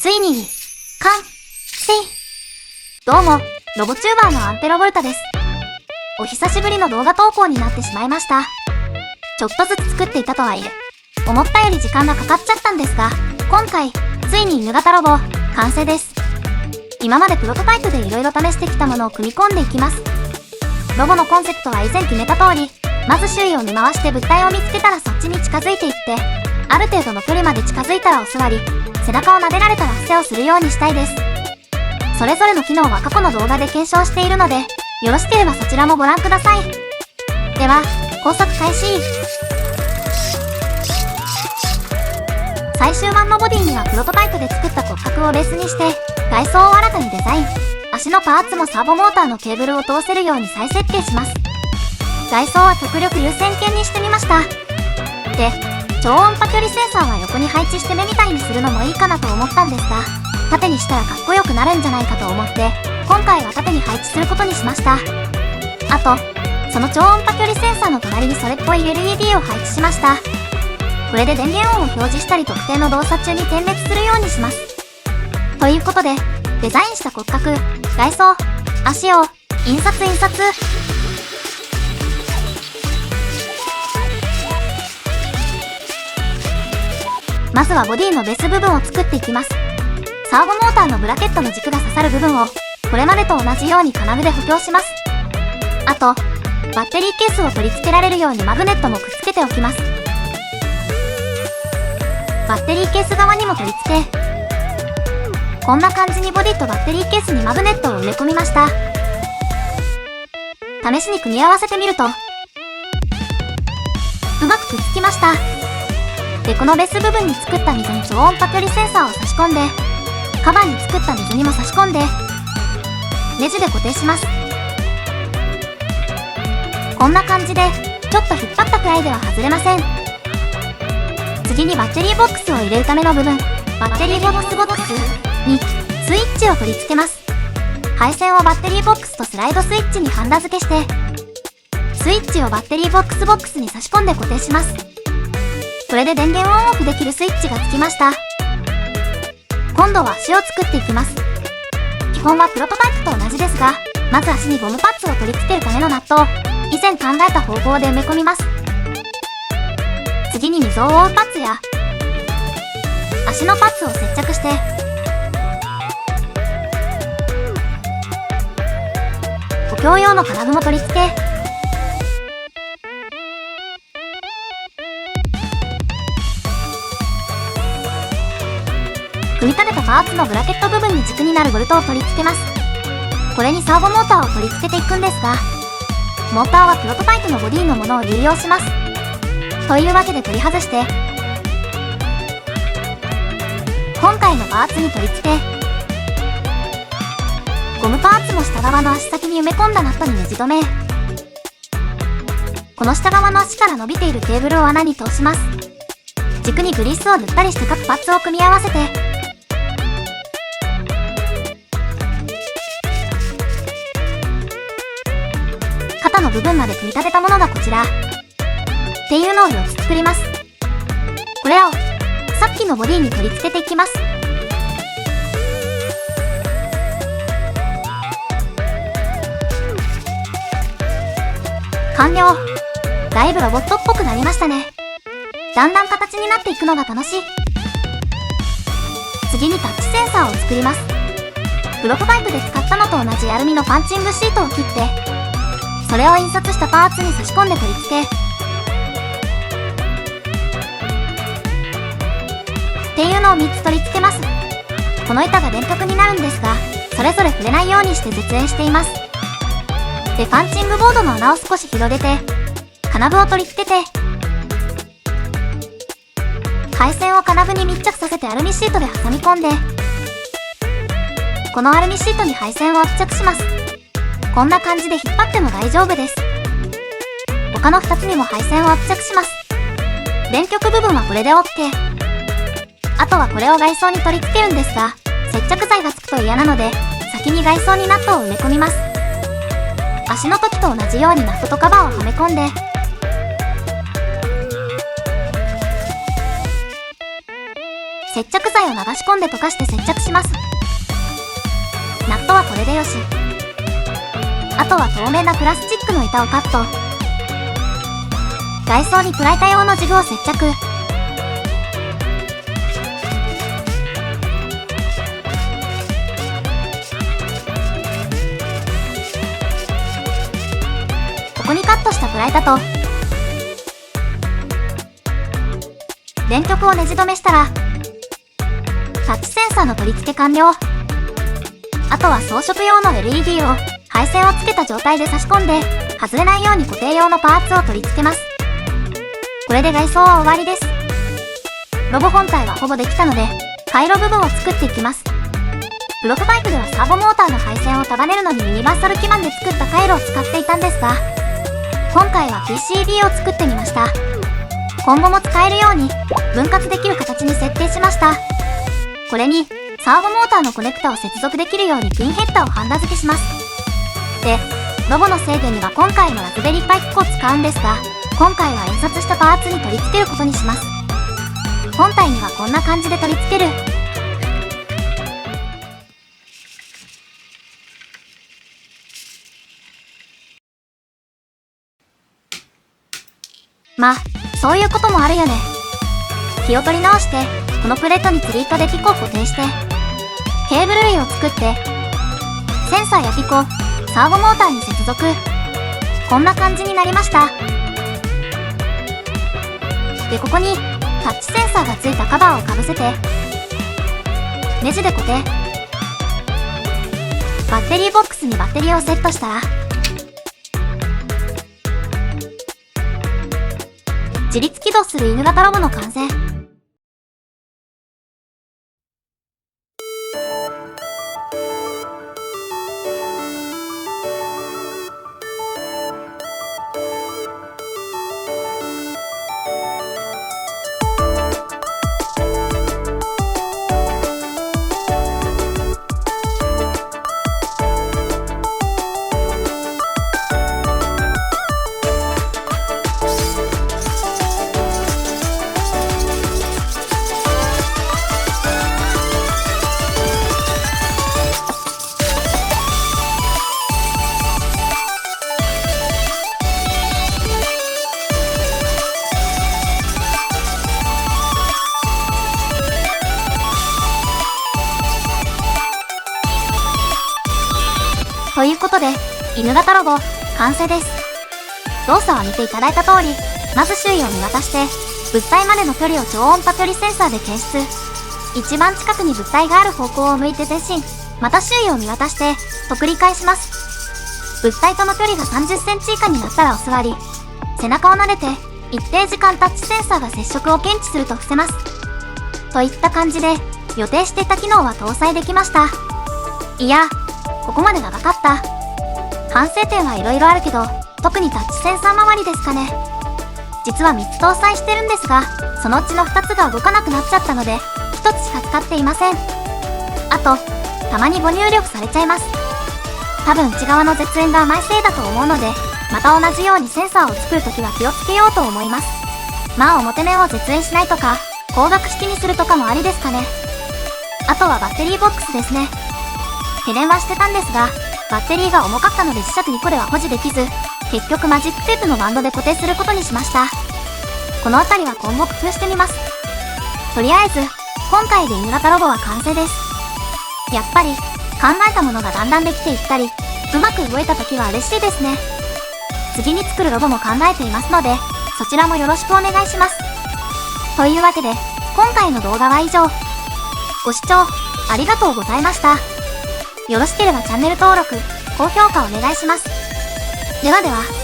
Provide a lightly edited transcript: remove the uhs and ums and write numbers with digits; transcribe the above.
ついに、完成。どうも、ロボチューバーのアンペロボルタです。お久しぶりの動画投稿になってしまいました。ちょっとずつ作っていたとはいえ、思ったより時間がかかっちゃったんですが、今回、ついに犬型ロボ、完成です。今までプロトタイプで色々試してきたものを組み込んでいきます。ロボのコンセプトは以前決めた通り、まず周囲を見回して物体を見つけたらそっちに近づいていって、ある程度の距離まで近づいたらお座り、背中を撫でられたら伏せをするようにしたいです。それぞれの機能は過去の動画で検証しているので、よろしければそちらもご覧ください。では、工作開始。最終版のボディにはプロトタイプで作った骨格をベースにして、外装を新たにデザイン。足のパーツもサーボモーターのケーブルを通せるように再設計します。外装は極力優先権にしてみました。で、超音波距離センサーは横に配置して目みたいにするのもいいかなと思ったんですが、縦にしたらかっこよくなるんじゃないかと思って、今回は縦に配置することにしました。あと、その超音波距離センサーの隣にそれっぽい LED を配置しました。これで電源音を表示したり特定の動作中に点滅するようにします。ということで、デザインした骨格、外装、足を印刷。まずはボディのベース部分を作っていきます。サーボモーターのブラケットの軸が刺さる部分を、これまでと同じように金具で補強します。あと、バッテリーケースを取り付けられるようにマグネットもくっつけておきます。バッテリーケース側にも取り付け、こんな感じにボディとバッテリーケースにマグネットを埋め込みました。試しに組み合わせてみると、うまくくっつきました。で、このベース部分に作った溝に超音波距離センサーを差し込んで、カバーに作った溝にも差し込んで、ネジで固定します。こんな感じで、ちょっと引っ張ったくらいでは外れません。次にバッテリーボックスを入れるための部分、バッテリーボックスにスイッチを取り付けます。配線をバッテリーボックスとスライドスイッチにハンダ付けして、スイッチをバッテリーボックスに差し込んで固定します。これで電源をオンオフできるスイッチがつきました。今度は足を作っていきます。基本はプロトタイプと同じですが、まず足にゴムパッツを取り付けるためのナットを以前考えた方法で埋め込みます。次に溝を覆うパッツや足のパッツを接着して、補強用の金具も取り付け、組み立てたパーツのブラケット部分に軸になるボルトを取り付けます。これにサーボモーターを取り付けていくんですが、モーターはプロトタイプのボディのものを流用します。というわけで取り外して、今回のパーツに取り付け、ゴムパーツも下側の足先に埋め込んだナットにネジ止め、この下側の足から伸びているケーブルを穴に通します。軸にグリースを塗ったりして各パーツを組み合わせて、肩の部分まで組み立てたものがこちらっていうのを4つ作ります。これらをさっきのボディに取り付けていきます。完了。だいぶロボットっぽくなりましたね。だんだん形になっていくのが楽しい。次にタッチセンサーを作ります。プロトタイプで使ったのと同じアルミのパンチングシートを切って、それを印刷したパーツに差し込んで取り付け、っていうのを3つ取り付けます。この板が電極になるんですが、それぞれ触れないようにして絶縁しています。で、パンチングボードの穴を少し広げて、金具を取り付けて、配線を金具に密着させてアルミシートで挟み込んで、このアルミシートに配線を圧着します。こんな感じで引っ張っても大丈夫です。他の2つにも配線を圧着します。電極部分はこれで OK。あとはこれを外装に取り付けるんですが、接着剤がつくと嫌なので、先に外装にナットを埋め込みます。足の時と同じようにナットとカバーをはめ込んで、接着剤を流し込んで溶かして接着します。ナットはこれでよし。あとは透明なプラスチックの板をカット。外装にプラ板用のジグを接着。ここにカットしたプラ板と電極をネジ止めしたらタッチセンサーの取り付け完了。あとは装飾用の LED を配線をつけた状態で差し込んで外れないように固定用のパーツを取り付けます。これで外装は終わりです。ロボ本体はほぼできたので回路部分を作っていきます。プロトタイプではサーボモーターの配線を束ねるのにユニバーサル基板で作った回路を使っていたんですが、今回は PCB を作ってみました。今後も使えるように分割できる形に設定しました。これにサーボモーターのコネクタを接続できるようにピンヘッダーをハンダ付けします。で、ロボの制御には今回のラズベリーパイ1個を使うんですが、今回は印刷したパーツに取り付けることにします。本体にはこんな感じで取り付ける。まあ、そういうこともあるよね。気を取り直して、このプレートに釣り糸でピコを固定して、ケーブル類を作って、センサーやピコ、サーボモーターに接続。こんな感じになりました。で、ここにタッチセンサーがついたカバーをかぶせて、ネジで固定。バッテリーボックスにバッテリーをセットしたら、自律起動する犬型ロボの完成。ということで、犬型ロボ、完成です。動作は見ていただいた通り、まず周囲を見渡して、物体までの距離を超音波距離センサーで検出。一番近くに物体がある方向を向いて前進、また周囲を見渡して、と繰り返します。物体との距離が30センチ以下になったらお座り。背中を撫でて、一定時間タッチセンサーが接触を検知すると伏せます。といった感じで、予定していた機能は搭載できました。いや、ここまで長かった。反省点はいろいろあるけど、特にタッチセンサー周りですかね。実は3つ搭載してるんですが、そのうちの2つが動かなくなっちゃったので、1つしか使っていません。あと、たまに母入力されちゃいます。多分内側の絶縁が甘いせいだと思うので、また同じようにセンサーを作るときは気をつけようと思います。まあ表面を絶縁しないとか、光学式にするとかもありですかね。あとはバッテリーボックスですね。懸念はしてたんですが、バッテリーが重かったので磁石2個では保持できず、結局マジックテープのバンドで固定することにしました。このあたりは今後工夫してみます。とりあえず、今回で犬型ロボは完成です。やっぱり、考えたものがだんだんできていったり、うまく動いた時は嬉しいですね。次に作るロボも考えていますので、そちらもよろしくお願いします。というわけで、今回の動画は以上。ご視聴、ありがとうございました。よろしければチャンネル登録、高評価お願いします。ではでは。